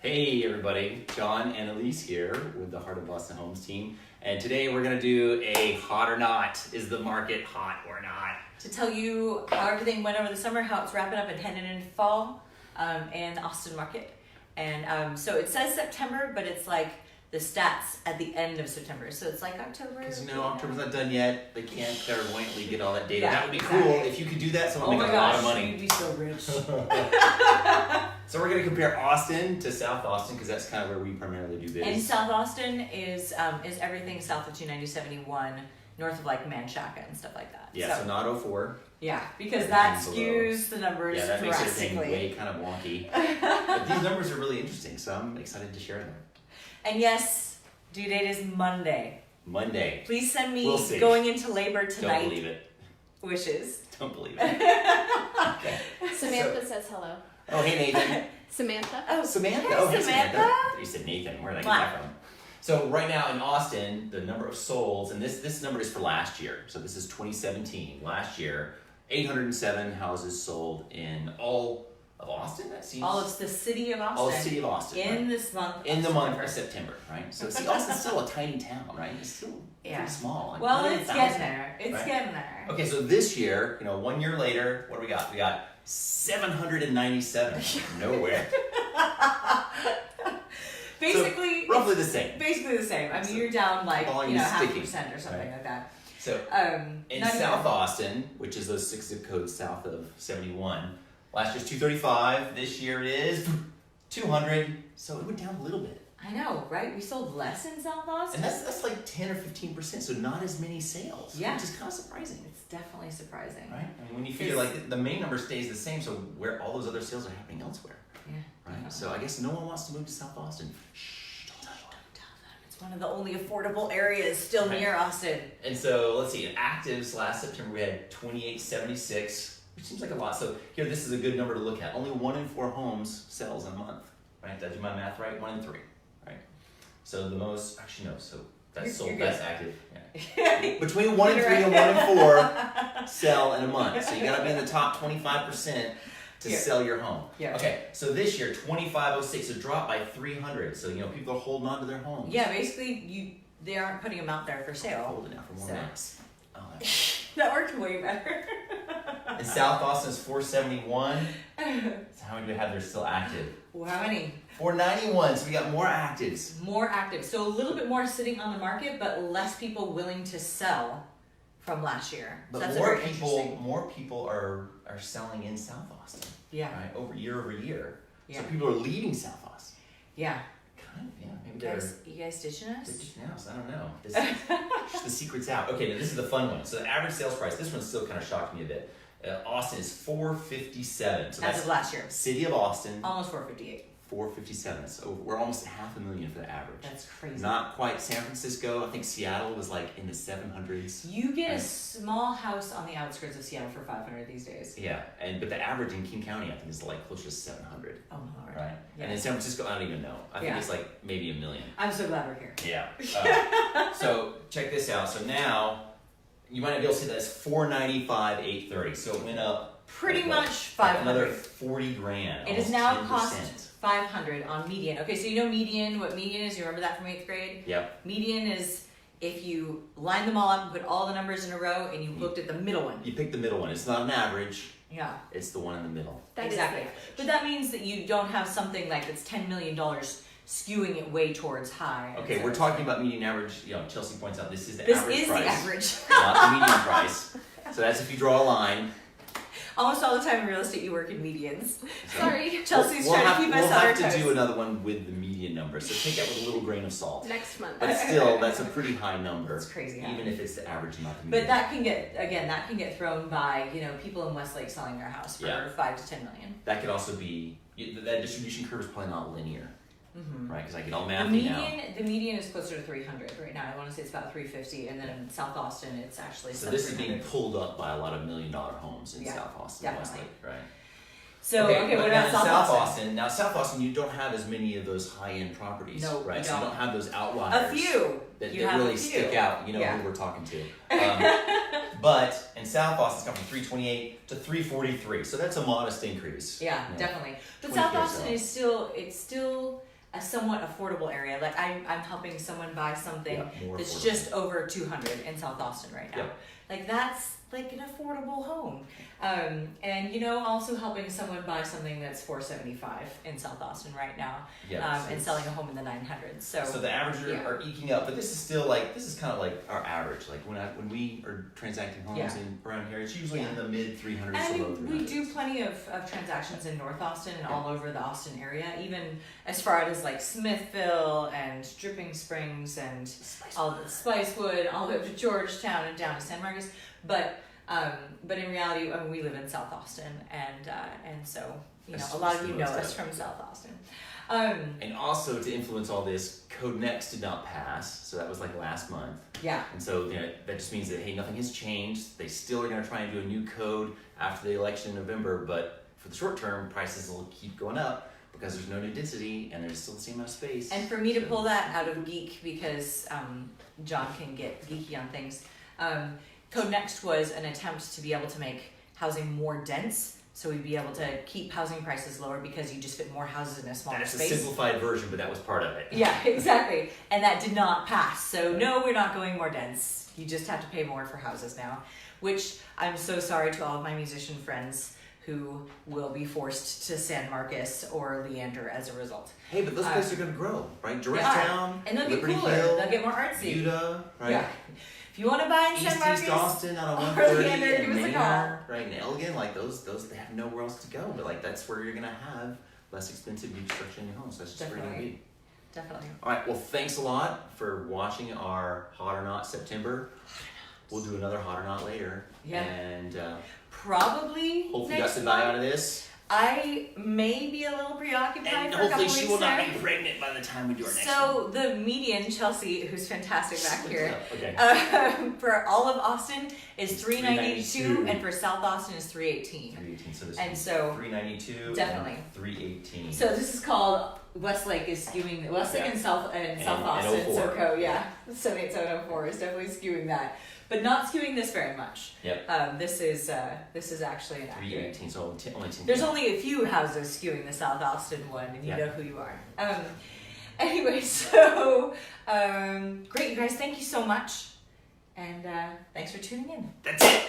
Hey everybody, John and Alyse here with the Heart of Boston Homes team. And today we're gonna do a hot or not. Is the market hot or not? To tell you how everything went over the summer, how it's wrapping up and heading into fall, and the Austin market. And so it says September, but it's like the stats at the end of September. So it's like October. Because October's not done yet. They can't clairvoyantly get all that data. Yeah, that would be exactly. cool if you could do that. Someone would make a lot of money. You'd be so rich. So we're gonna compare Austin to South Austin because that's kind of where we primarily do business. And South Austin is everything south of 290-71, north of like Manchaca and stuff like that. Yeah, so not 04. Yeah, because that skews the numbers Yeah, that makes everything drastically. way kind of wonky. But these numbers are really interesting, so I'm excited to share them. And yes, due date is Monday. Monday. Please send me We'll see. going into labor tonight. Don't believe it. Wishes. Don't believe it. Okay. Samantha says hello. Oh, hey Nathan. Samantha? Oh, Samantha. Hey, Oh, hey Samantha. You said Nathan. Where did I get that from? So right now in Austin, the number of solds, and this number is for last year. So this is 2017. Last year, 807 houses sold in all of Austin. That seems All of the city of Austin. all the city of Austin. In right? this month. In the month of September. September, right? So see, Austin's still a tiny town, right? It's still pretty small. Like Well, under it's 1,000, getting there. It's right? getting there. Okay, so this year, 1 year later, what do we got? We got 797 nowhere. Basically, so, roughly the same. Basically the same. I mean, you're down like Volume is half sticky, percent or something right? like that. So in not South even- Austin, which is those 6 zip codes south of 71, last year's 235. This year it is 200. So it went down a little bit. I know, right? We sold less in South Austin. And that's like 10 or 15%. So not as many sales. Yeah. Which is kind of surprising. It's definitely surprising. Right? I mean, when you figure like the main number stays the same, so where all those other sales are happening elsewhere. Yeah. Right? Definitely. So I guess no one wants to move to South Austin. Shh, don't tell anyone. Don't tell them. It's one of the only affordable areas still Right. near Austin. And so let's see, in actives last September we had 2876, which seems like a lot. So here, this is a good number to look at. Only 1 in 4 homes sells in a month. Right? Did I do my math right? 1 in 3. Right? So the most, actually no, so that's sold, you're that's good. active. Yeah. Between 1 in 3 and 1 in 4 sell in a month. So you gotta be in the top 25% to sell your home. Yeah. Okay, so this year, 2506, it dropped by 300. So, people are holding on to their homes. Yeah, basically they aren't putting them out there for sale. Holding out for more So. months. Oh, that's That worked way better. in South Austin is 471. So how many do we have that are still active? Well, how many? 491. So we got more actives. More active. So a little bit more sitting on the market, but less people willing to sell from last year. So But that's more very people, interesting. more people are selling in South Austin. Yeah. Right, over year. Yeah. So people are leaving South Austin. Yeah. Kind of, yeah. Maybe You guys ditching us? they're ditching us. I don't know. The secret's out. Okay, now this is the fun one. So the average sales price. This one still kind of shocked me a bit. Austin is 457. So As that's of last year. City of Austin. Almost 458. 457. So we're almost $500,000 for the average. That's crazy. Not quite San Francisco. I think Seattle was like in the 700s. You get a Right. small house on the outskirts of Seattle for 500 these days. Yeah, but the average in King County I think is like close to 700. Oh my lord. Right. Yeah. And in San Francisco I don't even know. I think Yeah. it's like maybe $1 million. I'm so glad we're here. Yeah. So check this out. So now you might not be able to see that it's 495,830. So it went up Pretty like, much 500. another 40 grand. It is almost now 10%. cost 500 on median. Okay, so you know median, what median is? You remember that from 8th grade? Yep. Median is if you line them all up and put all the numbers in a row and you looked at the middle one. You pick the middle one. It's not an average. Yeah. It's the one in the middle. That is Exactly. the average. But that means that you don't have something like that's $10 million skewing it way towards high. Okay, we're talking about median average. Chelsea points out this is the This average is price. the average. Not the median price. So that's if you draw a line. Almost all the time in real estate you work in medians. So Sorry. Chelsea's trying to keep us we'll on our have to toes. do another one with the median number, so take that with a little grain of salt. Next month. But still, that's a pretty high number. It's crazy high. Even if it's the average, not the But median. that can get thrown by, people in Westlake selling their house for Yeah. 5 to 10 million. That could also be, that distribution curve is probably not linear, Mm-hmm. right? Because I get all The mathy now. median is closer to 300 right now. I want to say it's about 350, and then in South Austin it's actually So this is 300. being pulled up by a lot of $1 million homes in Yeah, South Austin, definitely. Westlake, right? So okay, but what now about in South Austin? Now South Austin, you don't have as many of those high-end properties, No, right? you So you don't. don't have those outliers. A few. That You have really a few. stick out. You know Yeah. who we're talking to. But in South Austin, it's gone from 328 to 343. So that's a modest increase. Yeah, definitely. But 20 South years Austin old. is still a somewhat affordable area. Like I'm helping someone buy something more that's affordable. just over 200 in South Austin right now. Yeah. Like that's like an affordable home. And you know, also helping someone buy something that's $475 in South Austin right now. Yeah, so and selling a home in the 900s. So the averages yeah. are eking up, but this is still like, this is kind of like our average. Like when we are transacting homes Yeah. around here, it's usually Yeah. in the mid 300s And I to low mean, 300s. we do plenty of transactions in North Austin and all over the Austin area, even as far as like Smithville and Dripping Springs and all the Spicewood, all the way up to Georgetown and down to San Marcos. But in reality, we live in South Austin, and so you know, That's a lot of just you the know most us of it. from South Austin. And also to influence all this, Code Next did not pass, so that was like last month. Yeah. And so you know, that just means that, hey, nothing has changed. They still are going to try and do a new code after the election in November, but for the short term, prices will keep going up because there's no new density and there's still the same amount of space. And for me to pull that out of geek, because John can get geeky on things, Code Next was an attempt to be able to make housing more dense, so we'd be able to keep housing prices lower because you just fit more houses in a smaller That's space. a simplified version, but that was part of it. Yeah, exactly. And that did not pass. So no, we're not going more dense. You just have to pay more for houses now, which I'm so sorry to all of my musician friends who will be forced to San Marcos or Leander as a result. Hey, but those places are going to grow, right? They Georgetown, And they'll get Liberty cooler. Hill, They'll get more artsy. Utah, right? Yeah. If you want to buy in San Marcos, East Austin on a or 130 Leander, give and us a Manor, right? And Elgin, like those they have nowhere else to go. But like that's where you're gonna have less expensive new construction in your home. So that's just where you're gonna be. Definitely. All right. Well, thanks a lot for watching our Hot or Not September. We'll do another Hot or Not later. Yeah. And Probably hopefully you got next some value month. out of this. I may be a little preoccupied And for a couple hopefully weeks she will not there. be pregnant by the time we do our next one. So the median, Chelsea, who's fantastic back here, Okay. for all of Austin is It's $392, 392. and for South Austin is $318. 318. So this And is so 392. definitely. And 318. So this is called Westlake is skewing Westlake Yeah. and South And Austin. 04. SoCo, yeah, 78704 is definitely skewing that, but not skewing this very much. Yep. This is actually an accurate. 318. So only 10. There's only a few houses skewing the South Austin one, and you Yeah. know who you are. Anyway, so great, you guys. Thank you so much, and thanks for tuning in. That's it.